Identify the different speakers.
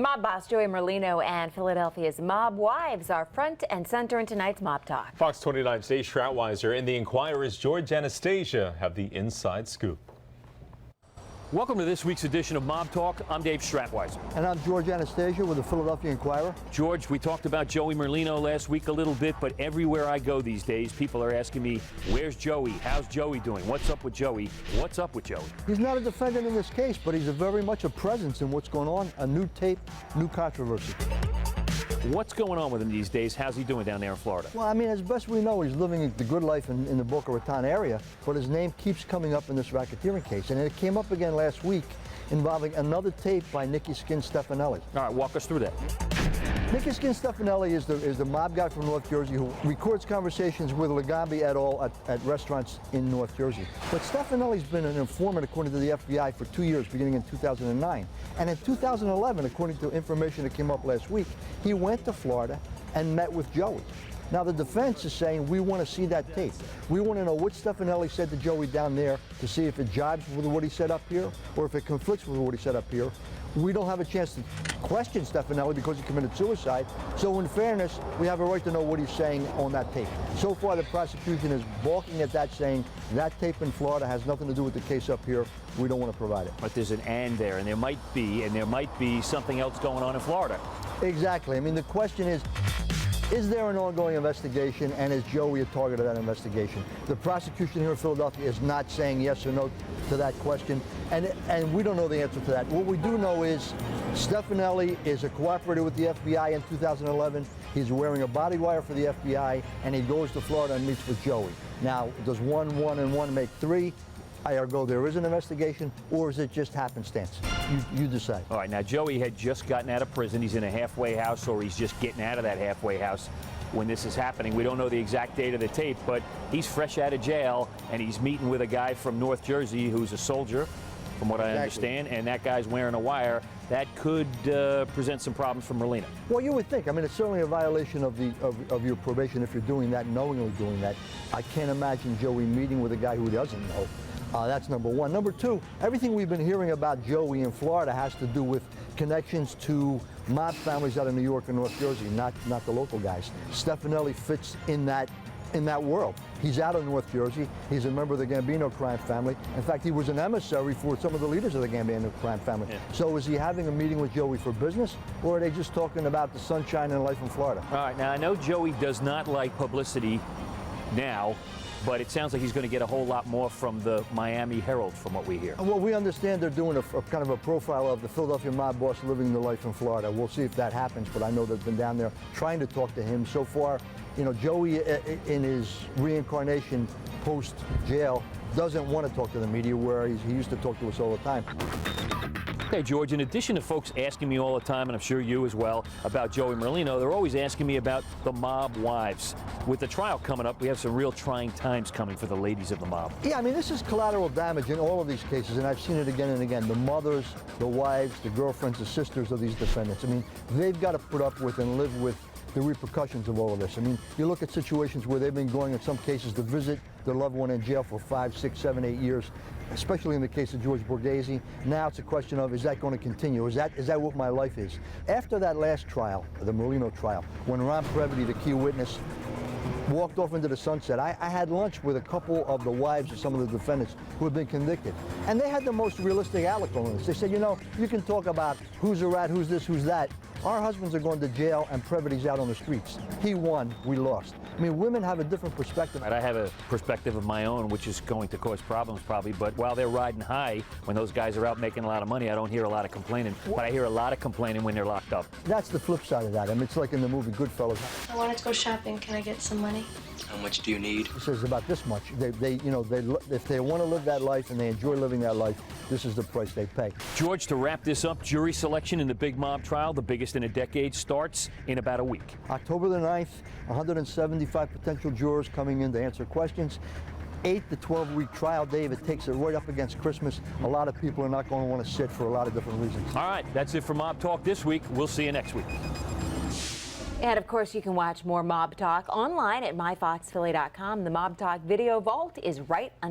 Speaker 1: Mob boss Joey Merlino and Philadelphia's mob wives are front and center in tonight's Mob Talk.
Speaker 2: Fox 29's Dave Schrautweiser and the Inquirer's George Anastasia have the inside scoop.
Speaker 3: Welcome to this week's edition of Mob Talk. I'm Dave Schrautweiser.
Speaker 4: And I'm George Anastasia with the Philadelphia Inquirer.
Speaker 3: George, we talked about Joey Merlino last week a little bit, but everywhere I go these days, people are asking me, where's Joey? How's Joey doing? What's up with Joey? What's up with Joey?
Speaker 4: He's not a defendant in this case, but he's very much a presence in what's going on. A new tape, new controversy.
Speaker 3: What's going on with him these days? How's he doing down there in Florida?
Speaker 4: Well, I mean, as best we know, he's living the good life in the Boca Raton area, but his name keeps coming up in this racketeering case. And it came up again last week involving another tape by Nicky Skin Stefanelli.
Speaker 3: All right, walk us through that.
Speaker 4: Nicky Skin Stefanelli is the mob guy from North Jersey who records conversations with Ligambi et al. At restaurants in North Jersey. But Stefanelli's been an informant, according to the FBI, for 2 years, beginning in 2009. And in 2011, according to information that came up last week, he went to Florida and met with Joey. Now, the defense is saying, we want to see that tape. We want to know what Stefanelli said to Joey down there to see if it jibes with what he said up here or if it conflicts with what he said up here. We don't have a chance to question Stefanelli because he committed suicide. So in fairness, we have a right to know what he's saying on that tape. So far, the prosecution is balking at that, saying that tape in Florida has nothing to do with the case up here. We don't want to provide it.
Speaker 3: But there's an and there, and there might be something else going on in Florida.
Speaker 4: Exactly. I mean, the question is there an ongoing investigation, and is Joey a target of that investigation? The prosecution here in Philadelphia is not saying yes or no to that question, and we don't know the answer to that. What we do know is Stefanelli is a cooperator with the FBI in 2011. He's wearing a body wire for the FBI, and he goes to Florida and meets with Joey. Now, does one and one make three? Ergo, there is an investigation, or is it just happenstance? You decide.
Speaker 3: All right, now Joey had just gotten out of prison. He's in a halfway house, or he's just getting out of that halfway house when this is happening. We don't know the exact date of the tape, but he's fresh out of jail, and he's meeting with a guy from North Jersey who's a soldier, from what I understand, and that guy's wearing a wire. That could present some problems for Merlino.
Speaker 4: Well, you would think. I mean, it's certainly a violation of your probation if you're doing that, knowingly doing that. I can't imagine Joey meeting with a guy who doesn't know. That's number one. Number two, everything we've been hearing about Joey in Florida has to do with connections to mob families out of New York and North Jersey, not the local guys. Stefanelli fits in that world. He's out of North Jersey. He's a member of the Gambino crime family. In fact, he was an emissary for some of the leaders of the Gambino crime family. Yeah. So is he having a meeting with Joey for business, or are they just talking about the sunshine and life in Florida?
Speaker 3: All right, now I know Joey does not like publicity now, but it sounds like he's going to get a whole lot more from the Miami Herald, from what we hear.
Speaker 4: Well, we understand they're doing a kind of a profile of the Philadelphia mob boss living the life in Florida. We'll see if that happens, but I know they've been down there trying to talk to him. So far, you know, Joey, in his reincarnation post-jail, doesn't want to talk to the media, where he used to talk to us all the time.
Speaker 3: Okay, George, in addition to folks asking me all the time, and I'm sure you as well, about Joey Merlino, they're always asking me about the mob wives. With the trial coming up, we have some real trying times coming for the ladies of the mob.
Speaker 4: Yeah, I mean, this is collateral damage in all of these cases, and I've seen it again and again. The mothers, the wives, the girlfriends, the sisters of these defendants. I mean, they've got to put up with and live with the repercussions of all of this. I mean, you look at situations where they've been going, in some cases, to visit their loved one in jail for 5, 6, 7, 8 years, especially in the case of George Borghese. Now it's a question of, is that going to continue? Is that what my life is? After that last trial, the Merlino trial, when Ron Previty, the key witness, walked off into the sunset, I had lunch with a couple of the wives of some of the defendants who had been convicted. And they had the most realistic outlook on this. They said, you know, you can talk about who's a rat, who's this, who's that. Our husbands are going to jail and Previty's out on the streets. He won, we lost. I mean, women have a different perspective.
Speaker 3: I have a perspective of my own, which is going to cause problems probably, but while they're riding high, when those guys are out making a lot of money, I don't hear a lot of complaining, but I hear a lot of complaining when they're locked up.
Speaker 4: That's the flip side of that. I mean, it's like in the movie Goodfellas.
Speaker 5: I wanted to go shopping. Can I get some money?
Speaker 6: How much do you need?
Speaker 4: He says about this much. If they want to live that life and they enjoy living that life, this is the price they pay.
Speaker 3: George, to wrap this up, jury selection in the big mob trial, the biggest in a decade, starts in about a week.
Speaker 4: October the 9th, 175 potential jurors coming in to answer questions. 8 to 12-week trial, Dave. It takes it right up against Christmas. A lot of people are not going to want to sit for a lot of different reasons.
Speaker 3: All right, that's it for Mob Talk this week. We'll see you next week.
Speaker 1: And of course, you can watch more Mob Talk online at myfoxphilly.com. The Mob Talk video vault is right under